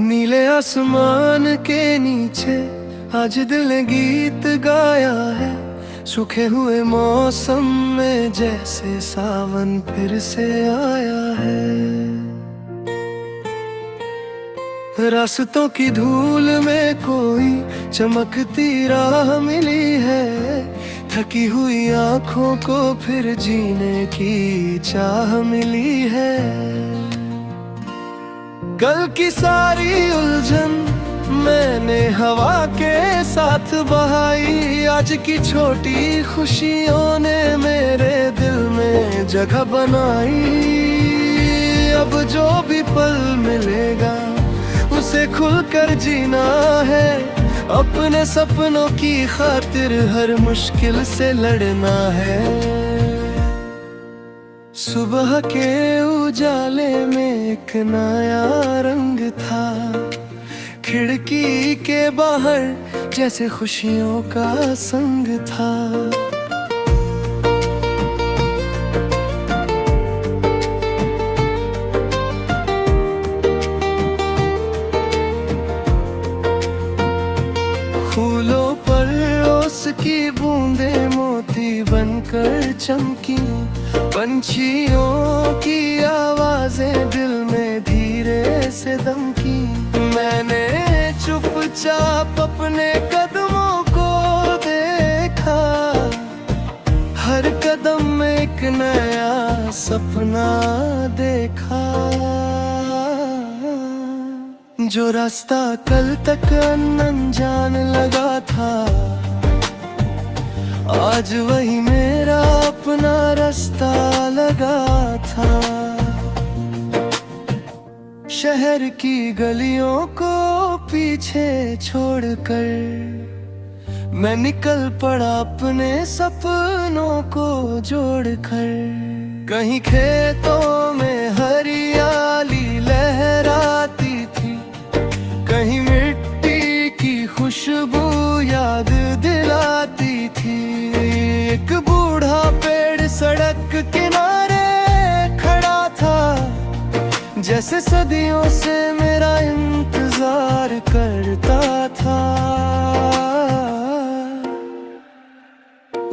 नीले आसमान के नीचे आज दिल ने गीत गाया है। सूखे हुए मौसम में जैसे सावन फिर से आया है। रास्तों की धूल में कोई चमकती राह मिली है। थकी हुई आंखों को फिर जीने की चाह मिली है। कल की सारी उलझन मैंने हवा के साथ बहाई। आज की छोटी खुशियों ने मेरे दिल में जगह बनाई। अब जो भी पल मिलेगा उसे खुलकर जीना है। अपने सपनों की खातिर हर मुश्किल से लड़ना है। सुबह के उजाले में एक नया रंग था। खिड़की के बाहर जैसे खुशियों का संग था। फूलों पर ओस की बूंदें मोती बनकर चमकी। पंछियों की आवाजें दिल में धीरे से दमकी। मैंने चुपचाप अपने कदमों को देखा। हर कदम में एक नया सपना देखा। जो रास्ता कल तक अनजान लगा था आज वही मेरा अपना रास्ता लगा था। शहर की गलियों को पीछे छोड़कर मैं निकल पड़ा अपने सपनों को जोड़कर। कहीं खेतों में हरियाली लहराती थी। कहीं मिट्टी की खुशबू याद दिलाती थी। एक बूढ़ा पेड़ सड़क किनारे खड़ा था। जैसे सदियों से मेरा इंतजार करता था।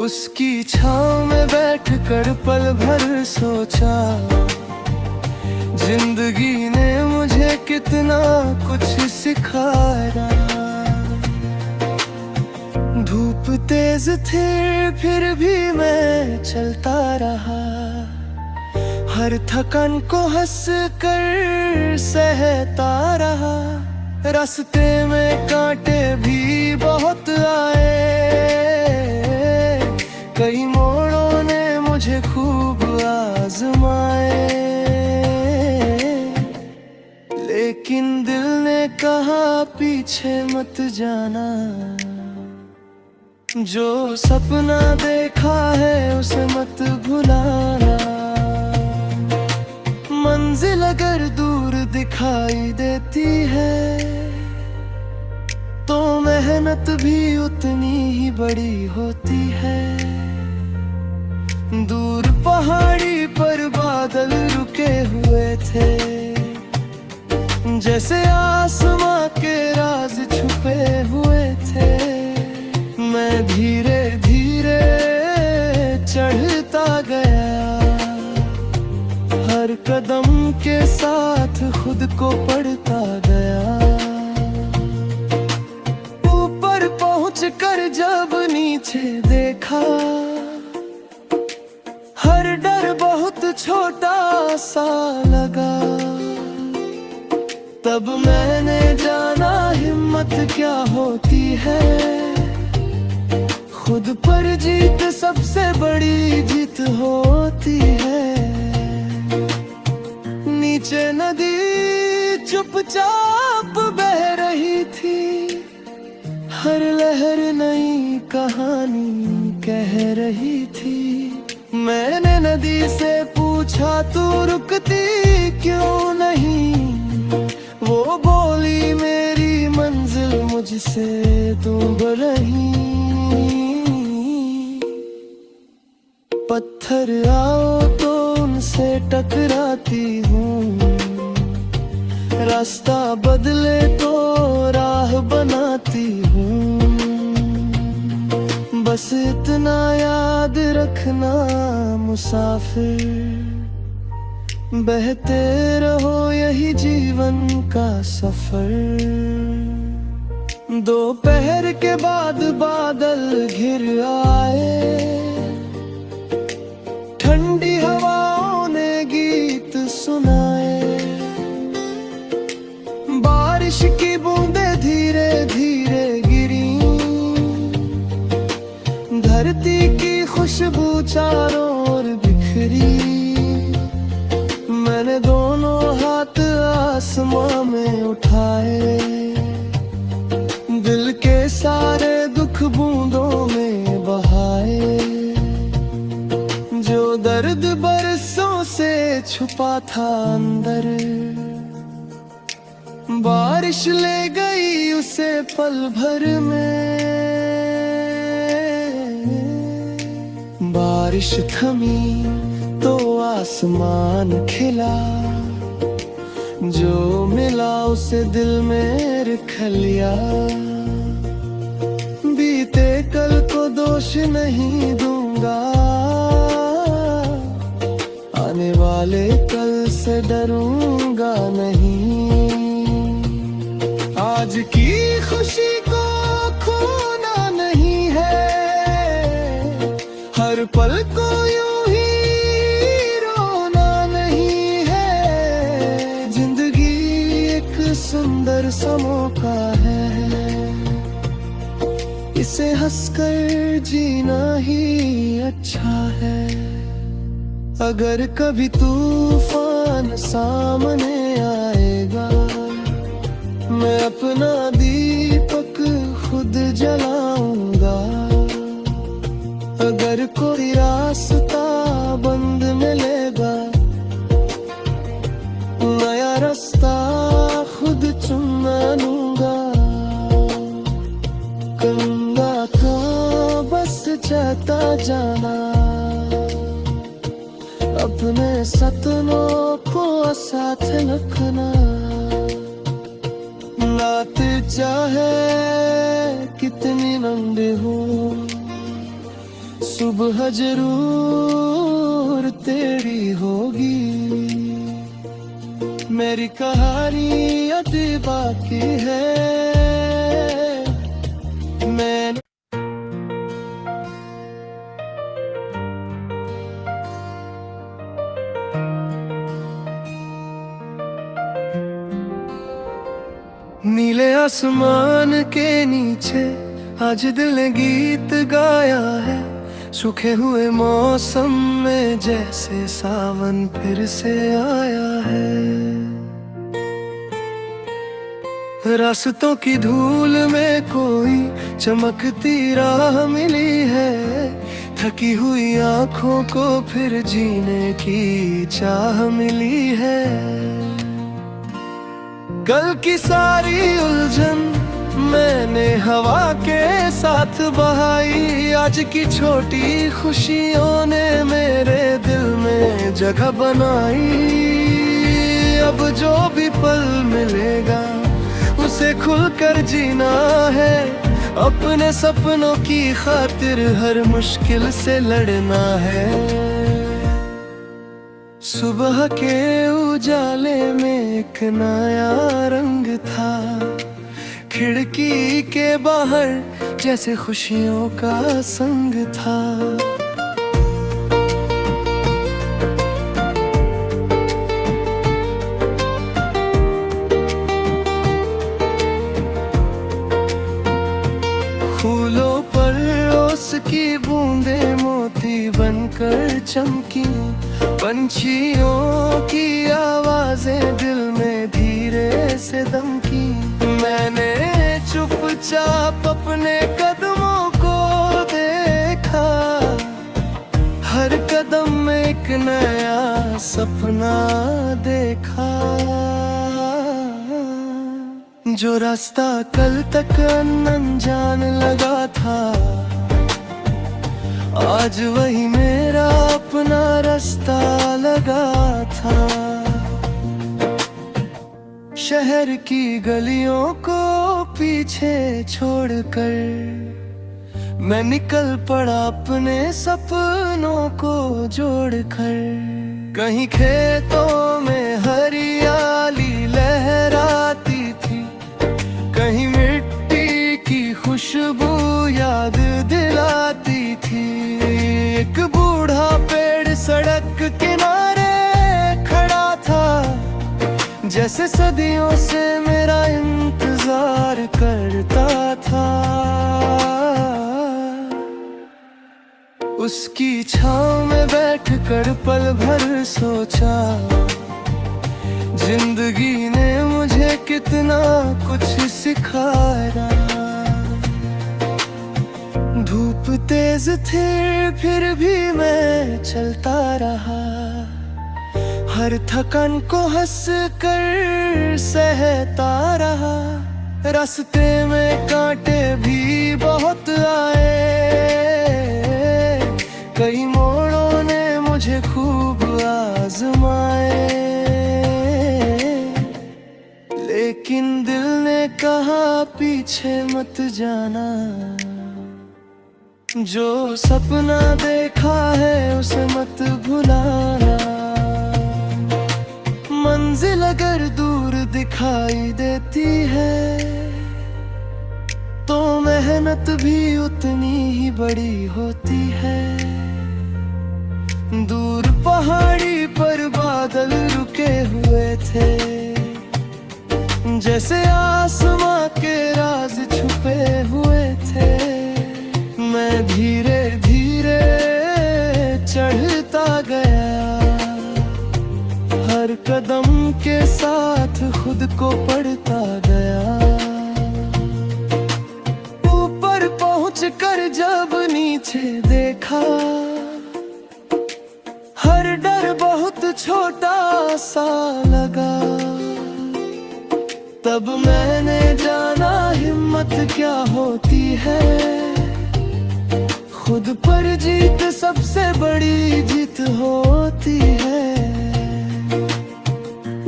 उसकी छांव में बैठकर पल भर सोचा। जिंदगी ने मुझे कितना कुछ सिखाया। धूप तेज थी फिर भी मैं चलता रहा। हर थकान को हंस कर सहता रहा। रास्ते में कांटे भी बहुत आए। कई मोड़ों ने मुझे खूब आजमाए। लेकिन दिल ने कहा पीछे मत जाना। जो सपना देखा है उसे मत भुलाना। मंजिल अगर दूर दिखाई देती है तो मेहनत भी उतनी ही बड़ी होती है। दूर पहाड़ी पर बादल रुके हुए थे। जैसे आसमां के राज छुपे हुए थे। मैं धीरे धीरे चढ़ता गया। हर कदम के साथ खुद को पढ़ता गया। ऊपर पहुंचकर जब नीचे देखा हर डर बहुत छोटा सा लगा। तब मैंने जाना हिम्मत क्या होती है। खुद पर जीत सबसे बड़ी जीत होती है। नीचे नदी चुपचाप बह रही थी। हर लहर नई कहानी कह रही थी। मैंने नदी से पूछा तू रुकती क्यों नहीं। वो बोली मेरी मंजिल मुझसे दूर रही। पत्थर आओ तो उनसे टकराती हूँ। रास्ता बदले तो राह बनाती हूँ, बस इतना याद रखना मुसाफिर, बहते रहो यही जीवन का सफर। दोपहर के बाद बादल घिर आए, ठंडी हवाओं ने गीत सुनाए, बारिश की बूंदें धीरे धीरे गिरी, धरती की खुशबू चारों ओर बिखरी। मैंने दोनों हाथ आसमां में उठाए, दिल के सारे दुख बूंदों में बहाए, जो दर्द बरसों से छुपा था अंदर, बारिश ले गई उसे पल भर में। बारिश थमी तो आसमान खिला, जो मिला उसे दिल में रख लिया। बीते कल को दोष नहीं दूंगा, आने वाले कल से डरूंगा नहीं। आज की खुशी को खोना नहीं है, हर पल को यूं ही रोना नहीं है। जिंदगी एक सुंदर सा मौका है, इसे हंसकर जीना ही अच्छा है। अगर कभी तूफान सामने आएगा, मैं अपना दीपक खुद जलाऊंगा। अगर कोई रास्ता बंद मिलेगा, नया रास्ता खुद चुना लूंगा। गंगा का बस जाता जाना, अपने सपनों को साथ रखना। रात चाहे कितनी लंबी हो, सुबह जरूर तेरी होगी। मेरी कहानी अभी बाकी है, मैंने नीले आसमान के नीचे आज दिल ने गीत गाया है। सूखे हुए मौसम में जैसे सावन फिर से आया है। रास्तों की धूल में कोई चमकती राह मिली है। थकी हुई आंखों को फिर जीने की चाह मिली है। कल की सारी उलझन मैंने हवा के साथ बहाई। आज की छोटी खुशियों ने मेरे दिल में जगह बनाई। अब जो भी पल मिलेगा उसे खुलकर जीना है। अपने सपनों की खातिर हर मुश्किल से लड़ना है। सुबह के उजाले में एक नया रंग था। खिड़की के बाहर जैसे खुशियों का संग था। फूलों पर ओस की बूंदें मोती बनकर चमकी। पंछियों की आवाजें दिल में धीरे से दमकी। मैंने चुपचाप अपने कदमों को देखा। हर कदम में एक नया सपना देखा। जो रास्ता कल तक अनजान लगा था, आज वही मेरा अपना रास्ता लगा था। शहर की गलियों को पीछे छोड़कर मैं निकल पड़ा अपने सपनों को जोड़कर। कहीं खेतों में हरियाली लहराती थी, कहीं मिट्टी की खुशबू याद दिलाती थी। एक बूढ़ा पेड़ सड़क किनारे खड़ा था, जैसे सदियों से मेरा इंतजार करता था। उसकी छांव में बैठकर पल भर सोचा, जिंदगी ने मुझे कितना कुछ सिखाया। धूप तेज थी फिर भी मैं चलता रहा, हर थकान को हंस कर सहता रहा। रास्ते में कांटे भी बहुत आए, कई मोड़ों ने मुझे खूब आजमाए, लेकिन दिल ने कहा पीछे मत जाना। जो सपना देखा है उसे मत भुलाना। मंजिल अगर दूर दिखाई देती है तो मेहनत भी उतनी ही बड़ी होती है। दूर पहाड़ी पर बादल रुके हुए थे, जैसे आसमां के राज छुपे हुए थे। मैं धीरे धीरे चढ़ता गया, हर कदम के साथ खुद को पढ़ता गया। ऊपर पहुंचकर जब नीचे देखा, हर डर बहुत छोटा सा लगा। तब मैंने जाना हिम्मत क्या होती है, खुद पर जीत सबसे बड़ी जीत होती है।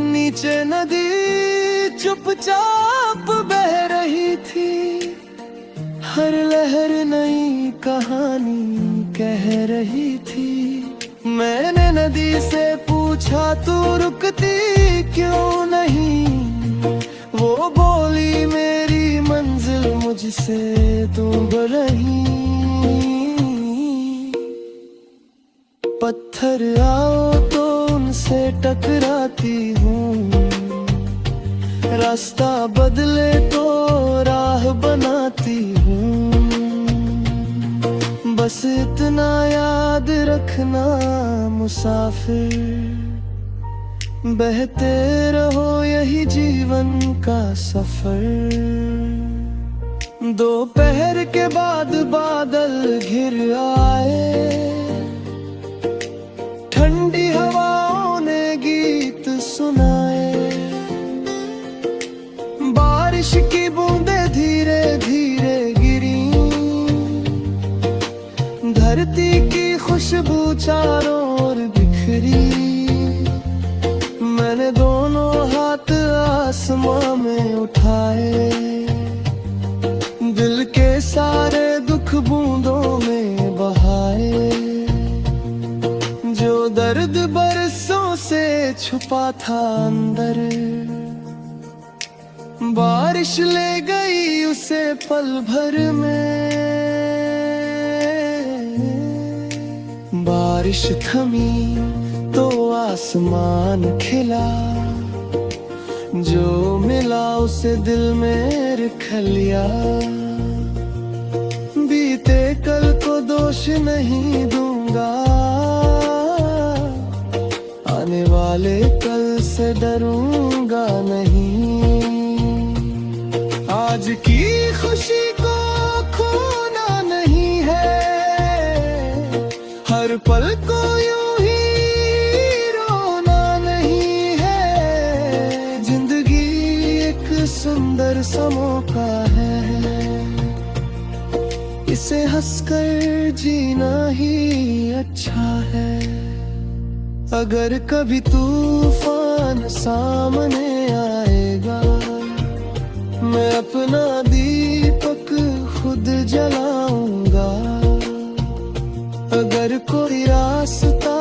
नीचे नदी चुपचाप बह रही थी, हर लहर नई कहानी कह रही थी। मैंने नदी से पूछा तू रुकती क्यों नहीं, वो बोली मेरी मंजिल मुझसे दूर रही। पत्थर आओ तो उनसे टकराती हूँ, रास्ता बदले तो राह बनाती हूँ। बस इतना याद रखना मुसाफिर, बहते रहो यही जीवन का सफर। दोपहर के बाद बादल घिर आए, ठंडी हवाओं ने गीत सुनाए। बारिश की बूंदें धीरे धीरे गिरी, धरती की खुशबू चारों ओर बिखरी। मैंने दोनों हाथ आसमां में उठाए, दिल के सारे दुख बूंदों में बहाए। जो दर्द बरसों से छुपा था अंदर, बारिश ले गई उसे पल भर में। बारिश थमी तो आसमान खिला, जो मिला उसे दिल में रख लिया। बीते कल को दोष नहीं दूंगा, आने वाले कल से डरूंगा नहीं। आज की खुशी को खोना नहीं है, हर पल को यूं ही रोना नहीं है। जिंदगी एक सुंदर सा मौका है, इसे हंसकर जीना ही अच्छा है। अगर कभी तूफान सामने आएगा मैं अपना दीपक खुद जलाऊंगा। अगर कोई रास्ता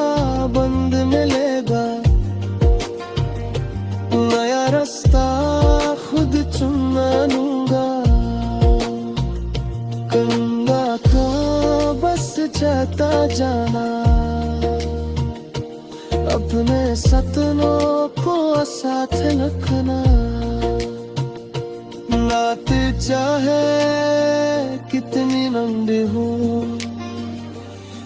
बंद मिलेगा, नया रास्ता खुद चुना लूंगा। करूंगा तो बस जाता जाना, अपने सपनों को साथ रखना। रात चाहे कितनी लंबी हो,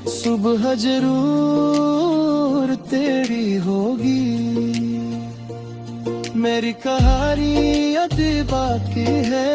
सुबह जरूर तेरी होगी। मेरी कहानी अभी बाकी है,